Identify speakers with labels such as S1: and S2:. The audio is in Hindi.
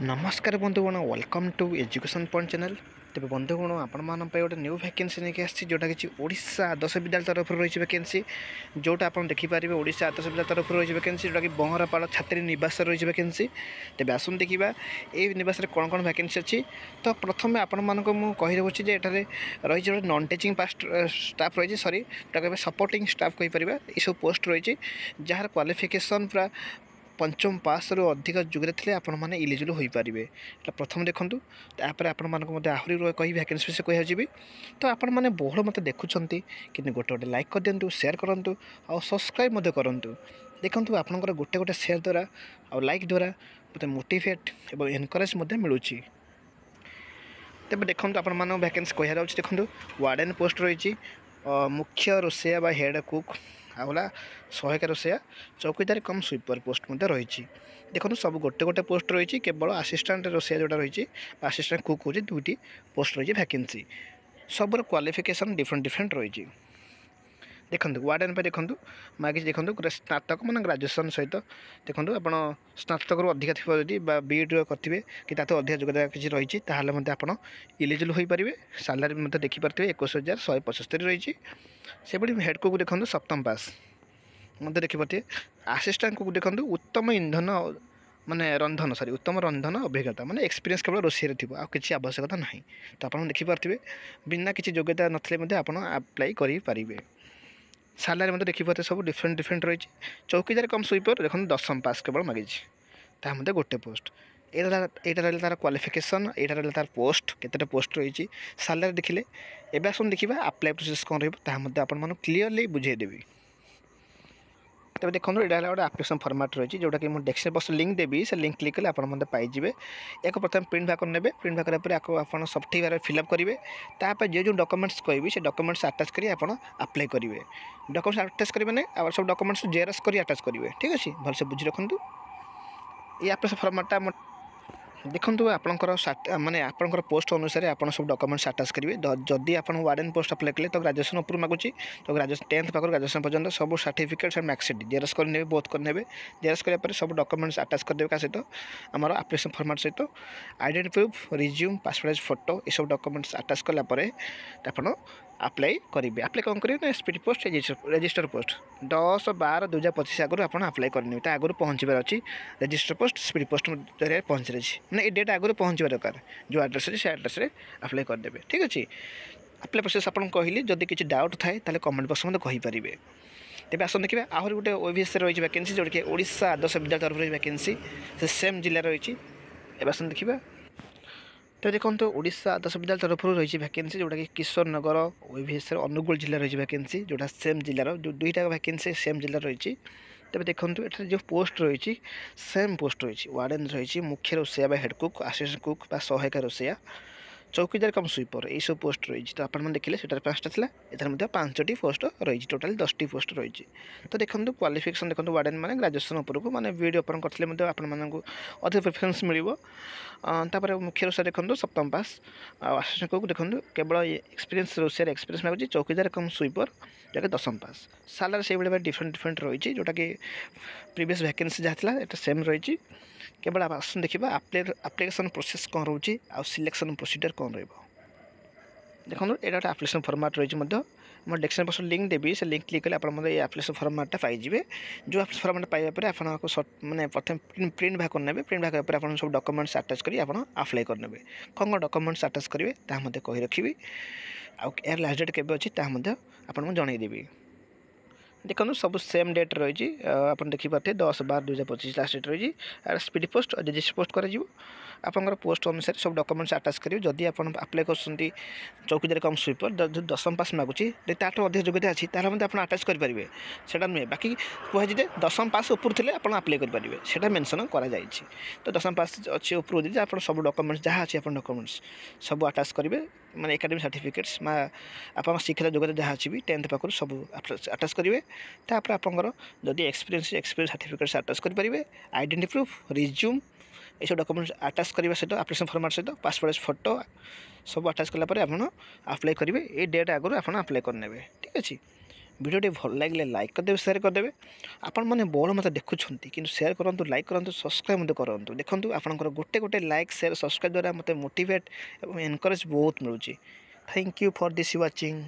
S1: नमस्कार बंधुगण welcome to Education Point channel. तेज बंधुगण आपण गोटे न्यू वैकेंसी नहीं आसी जोटा कि ओडिशा आदर्श विद्यालय तरफ रही वैकेंसी जोटा आप देखिपारे ओडिशा आदर्श विद्यालय तरफ रही वैकेंसी जोटा कि बहरापाल छात्री निवास रही वैकेंसी। तेज आसन देखा ये निवास कौन कौन वैकेंसी अच्छी। तो प्रथम आपण मुझे दूसरी एठारे रही नॉन टीचिंग स्टाफ रही सॉरी सपोर्टिंग स्टाफ कहीपर ये सब पोस्ट रही जार क्वालिफिकेशन पूरा पंचम पास रु अधिक जुगे थे आपण मैंने इलिजिबल हो पारे। प्रथम देखूँ तापर आपण आहरी कही वैकेंसी विषय कही। तो आपण मैंने बहुल मत देखुं कि गोटे गोटे लाइक कर दिंतु शेयर करूँ और सब्सक्राइब करूँ। देखूँ आपंकर गोटे गोटे शेयर द्वारा और लाइक द्वारा मत मोटिवेट और एनकरेज मिलूँ। तेज देखूँ आपण वैकेंसी कह देखूँ वार्डन पोस्ट रही मुख्य रोषैया बा हेड कुक आउला सहायक रोषैया चौकीदार कम स्वीपर पोस्ट रही। देखो सब गोटे गोटे पोस्ट रही केवल आसिस्टांट रोषैया जोटा रही आसिस्टांट कुक हो दुईटी पोस्ट रही वैकेंसी सब क्वालिफिकेशन डिफरेंट डिफरेंट रही। देखो वार्डन पे देखो मागिश देखो गोटे स्नातक मान ग्राजुएसन सहित देखो आप स्नातक अधिक थी बीएड करेंगे कि अधिक योग्यता किसी रही आप इलिजिबल हो पारे। सालारी देखिपारे 21,175 रही। से बड़ी हेड कुक देखो सप्तम पास मतलब देखिपारे। आसिस्टांट कुक देखो उत्तम इंधन माने रंधन सॉरी उत्तम रंधन अभिज्ञता माने एक्सपीरियंस केवल रोषे थी आ किसी आवश्यकता ना। तो आप देखिपारे बिना किसी योग्यता नथिले आप अप्लाई करें। सालारी मतलब देखिए सब डिफरेंट डिफरेंट रही। चौकीदार कम स्वीपर देखो 10वीं पास केवल मागी तार गोटे पोस्ट यहाँ रहा तार क्वालिफिकेशन यहाँ रहा तार पोस्ट केते पोस्ट रही सालारी देखिले। एवं आसन देखा अप्लाई प्रोसेस कौन रहा क्लीयरली बुझेदेवी। तब देखो यहाँ गोटे आप्लिकेसन फर्माट रही जोटा कि डेस्क्रिप्शन बॉक्स लिंक देवी से लिंक क्लिक कले आप पाइबे। एक प्रथम प्रिंट भाग ने प्रिंट भाग आप सब ठीक भाव फिलअप करेंगे। तापर जो डॉक्यूमेंट्स कहबी से डॉक्यूमेंट्स अटैच कर अप्लाई करेंगे। डॉक्यूमेंट्स अटैच करेंगे ना सब डॉक्यूमेंट्स जेरक्स कर अटैच करेंगे। ठीक अच्छे भलसे बुझी रखुँ ये आप्लिकेसन फर्माटा देखो आपंकर माने आपंकर पोस्ट अनुसार आप सब डॉक्यूमेंट्स अटैच करेंगे। जदि आप वार्डन पोस्ट अप्लाई कले तो ग्रेजुएशन ऊपर मागुची तो ग्रेजुएशन 10th पाखर ग्रेजुएशन पर्यटन सब सर्टिफिकेट मार्कशीट जेरक्स कर बोथ कर जेरक्स करापर सब डॉक्यूमेंट्स अटैच करदेवे। क्या सहित आमर एप्लिकेशन फॉर्मेट सहित identity proof resume passport size photo ये सब डॉक्यूमेंट्स अटैच कलापर आप अप्लाई करेंगे। अप्लाई कौन करेंगे स्पीड पोस्ट रजिस्टर पोस्ट 10/12/2025 आगुरी आप अप्लाई करेंगे। आगुरी पहुँचार अच्छी रजिस्टर पोस्ट स्पीड पोस्ट जरिए पहुँचे मैंने ये डेट आगुरी पहुँचा दरकार जो एड्रेस अच्छे से एड्रेस अप्लाई करदे। ठीक अच्छे अप्लाई प्रोसेस आपको कहली जदि किसी डाउट थाए ताले कमेंट बॉक्स में कहींपारे। तेज आस देखिए आहरी गोटे ओबीएस रही वैकेंसी जोटा कि ओडिशा आदर्श विद्यालय तरफ रही वैकेंसी से सेम जिले रही। आस देखा तो देखो ओडिशा आदर्श विद्यालय तरफ रही वैकेंसी जोटा कि किशोर नगर ओबीएस अनुगुल जिला रही वैकेंसी जोटा सेम जिलार जो दुईटा वैकेंसी सेम जिला रही। तब देखो ये जो पोस्ट रही सेम पोस्ट रही वार्डन रही मुख्य रोषैया हेड कुक असिस्टेंट कुक सहायक रोषैया चौकीदार कम स्वीपर यही सब पोस्ट रही। तो आप देखिले से 5टा था एथर 5टी पोस्ट रही टोटाल 10टी पोस्ट रही। तो देखो क्वालिफिकेशन देखो वार्डन मैंने ग्रेजुएशन उपरको मैंने बीएड ओपन करते अधिक प्रिफरेन्स मिल। मुख्य रोषैया देखो सप्तम पास असिस्टेंट कुक देखो केवल एक्सपीरियंस रोषैया एक्सपीरियंस मांगुची चौकीदार कम स्वीपर जोटा 10वीं पास। सालारी से भाई डिफरेंट डिफरेंट रही जोटा कि प्रीवियस वैकेंसी जहाँ था सेम रही। केवल आस देखा आप्लिकेसन प्रोसेस कौन रोचे आ सिलेक्शन प्रोसीजर कौन देखो ये गोटे आप्लिकेसन फॉर्मेट रही मैं डेस्क्रिप्शन बॉक्स लिंक देवी से लिंक क्लिक कले आप आप्लिकेसन फॉर्मेटा पाइबे। जो आप्लिकेसन फॉर्मेट पाइबा आपको मैंने प्रथम प्रिंट भाग करने प्रिंट भाग आप सब डॉक्यूमेंट्स अटैच कर अप्लाई करने कौन कौन डॉक्यूमेंट्स अटैच करेंगे ताकि कही रखी आर लास्ट डेट के अच्छी आपको जनईदेवी। देखो सब सेम डेट रही आप देखिपारे 10/12/2025 लास्ट डेट रही। स्पीड पोस्ट और रजिस्टर पोस्ट कर आपंकर पोस्ट अनुसार सब डॉक्यूमेंट्स अटैच करेंगे। जदि आप अप्लाई कर चौकीदार कम स्वीपर जो 10वीं पास मागुची ताठू अधिक योग्यता अच्छी तार आप अटैच करेंगे सेटा नुहे बाकी कहे 10वीं पास ऊपर थे आप अप्लाई करेंगे से मेनसन कर। तो 10वीं पास अच्छी ऊपर आप सब डॉक्यूमेंट्स जहाँ अच्छी आप डॉक्यूमेंट्स सब अटैच करेंगे माने एकेडमिक सर्टिफिकेट्स आप शिक्षा योग्यता जहाँ अच्छी भी 10th पाखर सब अटैच करेंगे। तापर आपंकर जदि एक्सपीरियंस सर्टिफिकेट्स अटैच करेंगे आइडेंटिटी प्रूफ रिज्यूम ये सब डॉक्यूमेंट्स अटैच करने सहित आप्लिकेसन फॉर्मेट सहित पासपोर्ट साइज फोटो सब अटैच कलापर आप अप्लाई करेंगे। ये डेट आगुरी आप अप्लाई करने। ठीक अच्छे भिडियोटी भल लगे लाइक करदे सेयार करदे आपण मैंने बहुत मत देखुं कि सेयार करूँ लाइक करूँ सब्सक्राइब करूँ देखूँ आपंकर गोटे गोटे लाइक सेयार सब्सक्राइब द्वारा मत मोटिवेट और एनकरेज बहुत मिलूँ thank you for this watching.